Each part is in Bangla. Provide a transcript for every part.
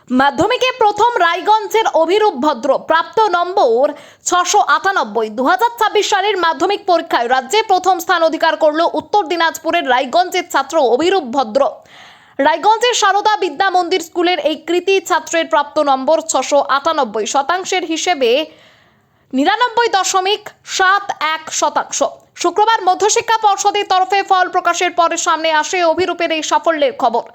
মাধ্যমিকে প্রথম রায়গঞ্জের অভিরূপ ভদ্র প্রাপ্ত নম্বর 698। 2026 সালের মাধ্যমিক পরীক্ষায় রাজ্যে প্রথম স্থান অধিকার করল উত্তর দিনাজপুরের রায়গঞ্জের ছাত্র অভিরূপ ভদ্র। রায়গঞ্জের সারদা বিদ্যা মন্দির স্কুলের এই কৃতি ছাত্রের প্রাপ্ত নম্বর 698% হিসেবে 99.71%। শুক্রবার মধ্যশিক্ষা পর্ষদের তরফে ফল প্রকাশের পরে সামনে আসে অভিরূপের এই সাফল্যের খবর।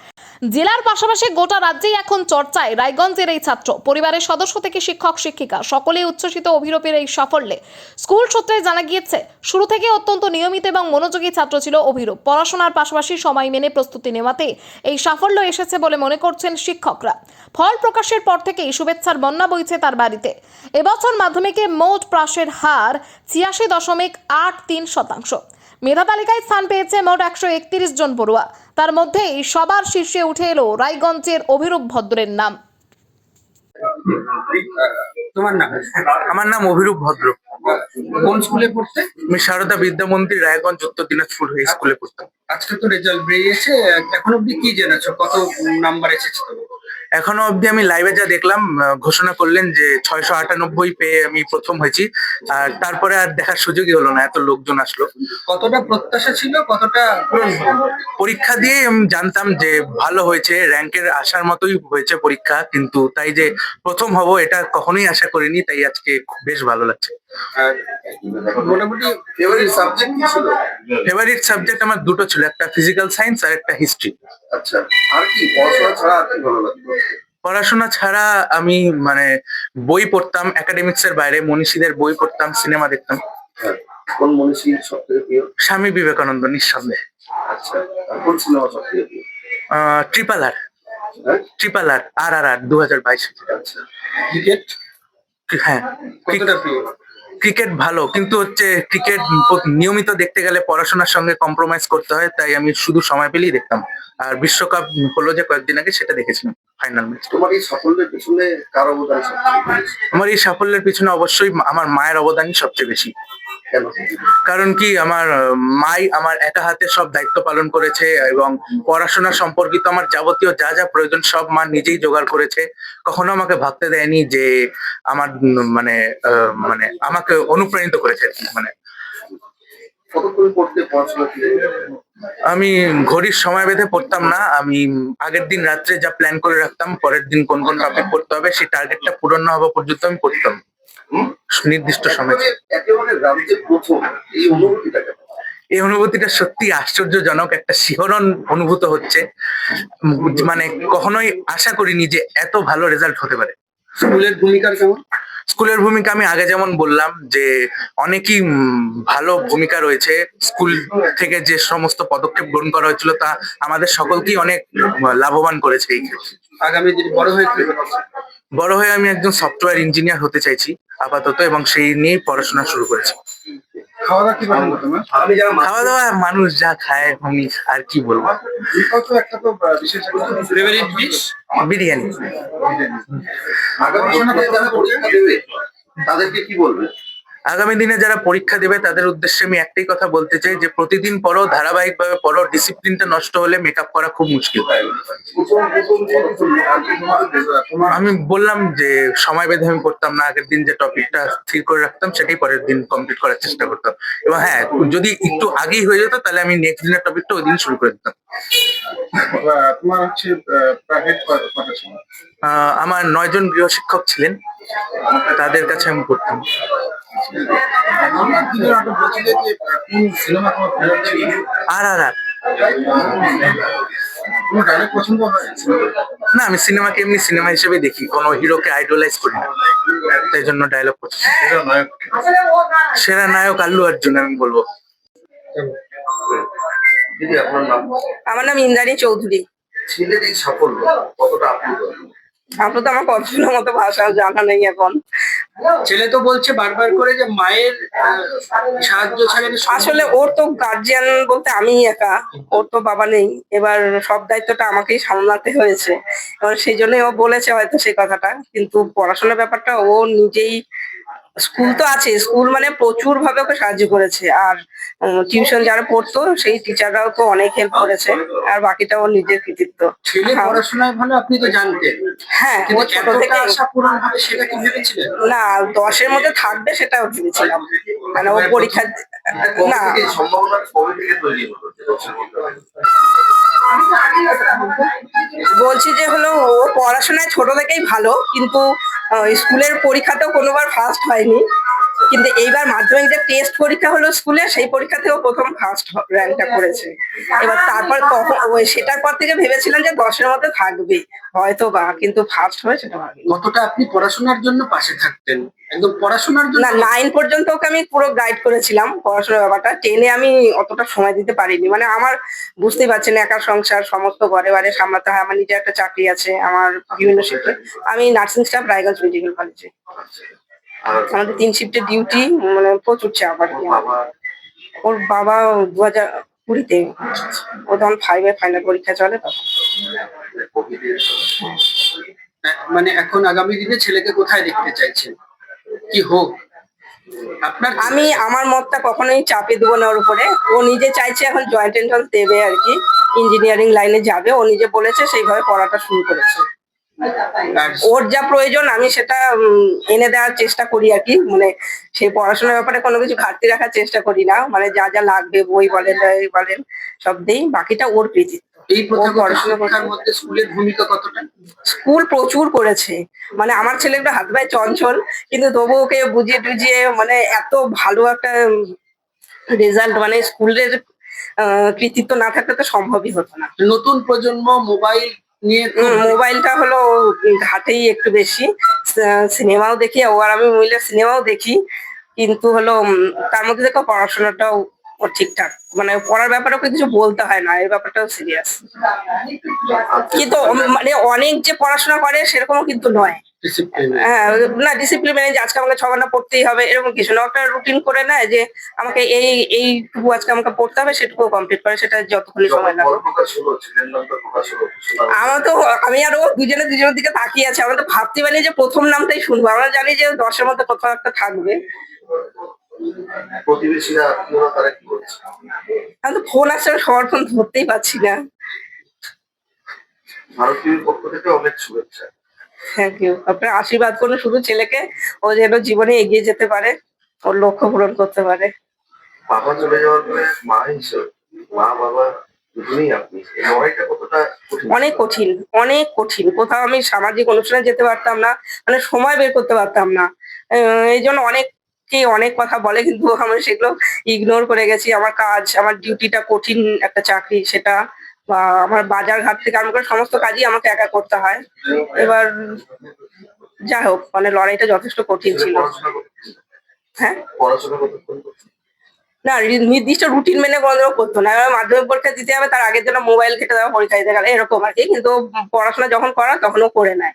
জেলার পাশাপাশি গোটা রাজ্যেই এখন চর্চায় রায়গঞ্জের এই ছাত্র। পরিবারের সদস্য থেকে শিক্ষক শিক্ষিকা সকলেই উচ্ছ্বসিত অভিরূপের এই সাফল্যে। স্কুল সূত্রে জানা গিয়েছে, শুরু থেকে অত্যন্ত নিয়মিত এবং মনোযোগী ছাত্র ছিল অভিরূপ। পড়াশোনার পাশাপাশি সময় মেনে প্রস্তুতি নেওয়াতে এই সাফল্য এসেছে বলে মনে করছেন শিক্ষকরা। ফল প্রকাশের পর থেকেই শুভেচ্ছার বন্যা বইছে তার বাড়িতে। এবছর মাধ্যমিকে মোট পাশের হার 86.83%। মেধা তালিকায় স্থান পেয়েছে মোট 131 জন পড়ুয়া। তার মধ্যেই সবার শীর্ষে উঠে এলো রায়গঞ্জের অভিরূপ ভদ্রের নাম। তোমার নাম? আমার নাম অভিরূপ ভদ্র। কোন স্কুলে পড়তে? আমি সারদা বিদ্যা মন্দির রায়গঞ্জ উত্তর দিনাজপুর এই স্কুলে পড়তাম। আজকে তো রেজাল্ট বেরিয়েছে, এখন অব্দি কি জেনেছো, কত নাম্বার এসেছে তোমার? এখনো অবধি আমি লাইভে যা দেখলাম, ঘোষণা করলেন যে 698 পেয়ে আমি প্রথম হয়েছি। আর তারপরে আর দেখার সুযোগই হলো না, এত লোকজন আসলো। কতটা প্রত্যাশা ছিল, কতটা পূরণ হলো? পরীক্ষা দিয়ে আমি জানতাম যে ভালো হয়েছে, র্যাঙ্কের আসার মতোই হয়েছে পরীক্ষা, কিন্তু তাই যে প্রথম হব এটা কখনোই আশা করিনি, তাই আজকে বেশ ভালো লাগছে। আর মোটামুটি ফেভারিট সাবজেক্ট কি ছিল? ফেভারিট সাবজেক্ট আমার দুটো ছিল, একটা ফিজিক্যাল সায়েন্স আর একটা হিস্ট্রি। আচ্ছা, আর কি পড়াশোনা ছাড়া আর কি ভালো লাগতো? পড়াশোনা ছাড়া আমি মানে বই পড়তাম, একাডেমিক্স এর বাইরে মনীষীদের বই পড়তাম, সিনেমা দেখতাম। হ্যাঁ, কোন মনীষী সব থেকে প্রিয়? স্বামী বিবেকানন্দ নিঃসন্দেহে। আচ্ছা, আর কোন সিনেমা সব থেকে প্রিয়? ট্রিপল আর, হ্যাঁ, ট্রিপল আর, আর 2022। আচ্ছা, ক্রিকেট হ্যাঁ, কতটা প্রিয়? ক্রিকেট ভালো, কিন্তু হচ্ছে ক্রিকেট নিয়মিত দেখতে গেলে পড়াশোনার সঙ্গে কম্প্রোমাইজ করতে হয়, তাই আমি শুধু সময় পেলেই দেখতাম। আর বিশ্বকাপ হলো যে কয়েকদিন আগে, সেটা দেখেছিলাম, ফাইনাল ম্যাচ। তোমার এই সাফল্যের পিছনে কার অবদান সবচেয়ে বেশি? আমার এই সাফল্যের পিছনে অবশ্যই আমার মায়ের অবদানই সবচেয়ে বেশি। কেন? কারণ কি, আমার মাই আমার একা হাতে সব দায়িত্ব পালন করেছে এবং পড়াশোনা সম্পর্কিত আমার যাবতীয় যা যা প্রয়োজন সব মা নিজেই জোগাড় করেছে। কখনো আমাকে ভাবতে দেয়নি যে আমার মানে আমাকে অনুপ্রাণিত করেছে আর কি। মানে কতক্ষণ পড়তে পড়াশোনা ছিল? আমি ঘড়ির সময় বেঁধে পড়তাম না, আমি আগের দিন রাত্রে যা প্ল্যান করে রাখতাম পরের দিন কোন কোন টপিক পড়তে হবে, সেই টার্গেটটা পূরণ না হওয়া পর্যন্ত আমি পড়তাম নির্দিষ্ট সময়। একেবারে রাজ্যের প্রথম, এই অনুভূতিটা কেমন? এই অনুভূতিটা সত্যি আশ্চর্যজনক, একটা শিহরণ অনুভূত হচ্ছে। মানে কখনোই আশা করিনি যে এত ভালো রেজাল্ট হতে পারে। স্কুলের ভূমিকার কেমন? স্কুলের ভূমিকা আমি আগে যেমন বললাম যে অনেকই ভালো ভূমিকা রয়েছে। স্কুল থেকে যে সমস্ত পদক্ষেপ গ্রহণ করা হয়েছিল তা আমাদের সকলকেই অনেক লাভবান করেছে এই ক্ষেত্রে। আগামী দিনে বড় হয়ে কি হতে চাও? বড় হয়ে আমি একজন সফটওয়্যার ইঞ্জিনিয়ার হতে চাইছি আপাতত, এবং সেই নিয়েই পড়াশোনা শুরু করেছি। খাওয়া দাওয়া কি পছন্দ তোমার? খাওয়া দাওয়া মানুষ যা খায় আমি আর কি বলবো। একটা তো বিশেষ ফেভারিট ডিশ বিরিয়ানি। আগামী দিনে যারা পরীক্ষা দেবে তাদেরকে কি বলবে? আগামী দিনে যারা পরীক্ষা দেবে তাদের উদ্দেশ্যে আমি একটাই কথা বলতে চাই যে প্রতিদিন পড়ো, ধারাবাহিকভাবে পড়ো। ডিসিপ্লিনটা নষ্ট হলে মেকআপ করা খুব মুশকিল। আমি বললাম যে সময় বেঁধে আমি পড়তাম না, আগের দিন যে টপিকটা স্থির করে রাখতাম সেটাই পরের দিন কমপ্লিট করার চেষ্টা করতাম। এবং হ্যাঁ, যদি একটু আগেই হয়ে যেত তাহলে আমি নেক্সট দিনের টপিকটা ওই দিন শুরু করে দিতাম। তোমার হচ্ছে প্রাইভেট কটা ছিল? আমার 9 জন গৃহশিক্ষক ছিলেন, তাদের কাছে আমি পড়তাম। আর না, আমি সিনেমাকে এমনি সিনেমা হিসেবে দেখি, কোনো হিরোকে আইডলাইজ করি না, তাই জন্য ডায়লগ করছি। সেরা নায়ক আল্লু অর্জুন আমি বলবো। দিদি, আপনার নাম? আমার নাম ইন্দ্রাণী চৌধুরী। ছেলের এই সাফল্য কতটা আপ্লুত? আপ্লুত আমার কল্পনার মতো ভাষা জানা নেই এখন। ছেলে তো বলছে বারবার করে যে মায়ের সাহায্য ছাড়া আসলে ওর তো গার্জিয়ান বলতে আমি একা, ওর তো বাবা নেই, এবার সব দায়িত্বটা আমাকেই সামলাতে হয়েছে। এবার সেই জন্যই ও বলেছে হয়তো সেই কথাটা, কিন্তু পড়াশোনার ব্যাপারটা ও নিজেই স্কুল তো আছে, স্কুল মানে প্রচুর ভাবে ওকে সাহায্য করেছে। আর টিউশন যারা পড়তো সেই টিচাররাও তো অনেক হেল্প করেছে। আর বাকিটা ওর নিজের কৃতিত্ব। ছেলে হ্যাঁ, পড়াশোনায় ভালো আপনি তো জানতেন, হ্যাঁ, ও কিন্তু ছোট এতটা থেকে আশা পূরণ হবে সেটা কি ভেবেছিলেন? না 10-এর মধ্যে থাকবে সেটাও ভেবেছিলাম। মানে ও পরীক্ষা না সম্ভাবনা কবে থেকে তৈরি হলো যে দশের মধ্যে হবে? বলছি যে হলো ও পড়াশোনায় ছোট থেকেই ভালো, কিন্তু স্কুলের পরীক্ষাতেও কোনোবার ফার্স্ট হয়নি। কিন্তু এইবার মাধ্যমিক যে টেস্ট পরীক্ষা হলো স্কুলে, সেই পরীক্ষাতেও প্রথম ফার্স্ট র্যাঙ্কটা করেছে। এবার তারপর কখন ওই সেটার পর থেকে ভেবেছিলাম যে 10-এর মধ্যে থাকবে হয়তো বা, কিন্তু ফার্স্ট হয় সেটা ভাবিনি। কতটা আপনি পড়াশোনার জন্য পাশে থাকতেন, একদম পড়াশোনার জন্য? না 9 পর্যন্ত ওকে আমি পুরো গাইড করেছিলাম পড়াশোনার ব্যাপারটা। 10-এ আমি অতটা সময় দিতে পারিনি। মানে আমার বুঝতেই পারছেন একা সংসার সমস্ত ঘরে বাড়ি সামলাতে হয়। আমার নিজের একটা চাকরি আছে, আমার বিভিন্ন শিফটে। আমি নার্সিং স্টাফ রায়গঞ্জ মেডিকেল কলেজে। আমাদের 3 শিফটের ডিউটি, মানে প্রচুর চাপ আর কি। ওর বাবা 2020-তে, ও তখন 5 এর ফাইনাল পরীক্ষা চলে তখন। মানে এখন আগামী দিনে ছেলেকে কোথায় দেখতে চাইছেন, কি হোক আপনার? আমি আমার মতটা কখনোই চাপিয়ে দেবো না ওর উপরে। ও নিজে চাইছে এখন জয়েন্ট এন্ট্রান্স দেবে আর কি, ইঞ্জিনিয়ারিং লাইনে যাবে। ও নিজে বলেছে, সেইভাবে পড়াটা শুরু করেছে। ওর যা প্রয়োজন আমি সেটা এনে দেওয়ার চেষ্টা করি আর কি। মানে সেই পড়াশোনার ব্যাপারে কোনো কিছু ঘাটতি রাখার চেষ্টা করি না। মানে যা যা লাগবে বই বলেন ডায়েরি বলেন সব দেই, বাকিটা ওর কৃতিত্ব। এই প্রথাগত শিক্ষার মধ্যে স্কুলের ভূমিকা কতটা? স্কুল প্রচুর করেছে। মানে আমার ছেলে একটু হাত পায়ে চঞ্চল, কিন্তু তবু ওকে বুঝিয়ে টুঝিয়ে মানে এত ভালো একটা রেজাল্ট, মানে স্কুলের কৃতিত্ব না থাকলে তো সম্ভবই হতো না। নতুন প্রজন্ম মোবাইল নিয়ে খুব মোবাইলটা হলো ঘাটেই একটু বেশি। সিনেমাও দেখি, ও আর আমি মিলে সিনেমাও দেখি, কিন্তু হলো তার মধ্যে দেখো পড়াশোনাটাও ও ঠিকঠাক, মানে পড়ার ব্যাপারেও কিছু বলতে হয় না, এই ব্যাপারটাও সিরিয়াস। কিন্তু মানে অনেক যে পড়াশোনা করে সেরকমও কিন্তু নয়। ডিসিপ্লিন। হ্যাঁ, না ডিসিপ্লিন মেনে যে আজকে আমাকে 6 ঘন্টা পড়তেই হবে এরকম কিছু না। একটা রুটিন করে নেয় যে আমাকে এইটুকু আজকে আমাকে পড়তে হবে, সেটুকু কমপ্লিট করে, সেটা যতক্ষণই সময় লাগে। আমার তো আমি আর ও দুজনের দিকে তাকিয়ে আছি। আমরা তো ভাবতে পারিনি যে প্রথম নামটাই শুনবো। আমরা জানি যে 10-এর মধ্যে কোথাও একটা থাকবে। প্রতিবেশীরা আত্মীয়রা তারা কি করছে? আমি তো ফোন আসছে, সবার ফোন ধরতেই পারছি না। ভারতীয় পক্ষ থেকে অনেক শুভেচ্ছা। Thank you. আপনারা আশীর্বাদ করুন শুধু ছেলেকে, ও যেন জীবনে এগিয়ে যেতে পারে, ওর লক্ষ্য পূরণ করতে পারে। বাবা চলে যাওয়ার পরে মা হিসেবে মা বাবা দুজনেই আপনি, এই লড়াইটা কতটা কঠিন? অনেক কঠিন, অনেক কঠিন। কোথাও আমি সামাজিক অনুষ্ঠানে যেতে পারতাম না, মানে সময় বের করতে পারতাম না। এই জন্য অনেকে অনেক কথা বলে, কিন্তু আমি সেগুলো ইগনোর করে গেছি। আমার কাজ, আমার ডিউটিটা কঠিন একটা চাকরি সেটা, বা আমার বাজার ঘাট থেকে আরম্ভ করে সমস্ত কাজই আমাকে একা করতে হয়। এবার যাই হোক, মানে লড়াইটা যথেষ্ট কঠিন ছিল। পড়াশোনা করতে, হ্যাঁ, পড়াশোনা কতক্ষণ করতে? না নির্দিষ্ট রুটিন মেনে কোনোদিনও করতো না। এবার মাধ্যমিক পরীক্ষা দিতে হবে, তার আগের জন্য মোবাইল ঘেঁটে দেওয়া, পরীক্ষা দিতে গেলে এরকম আর কি। কিন্তু পড়াশোনা যখন করা তখনও করে নেয়,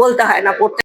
বলতে হয় না পড়তে।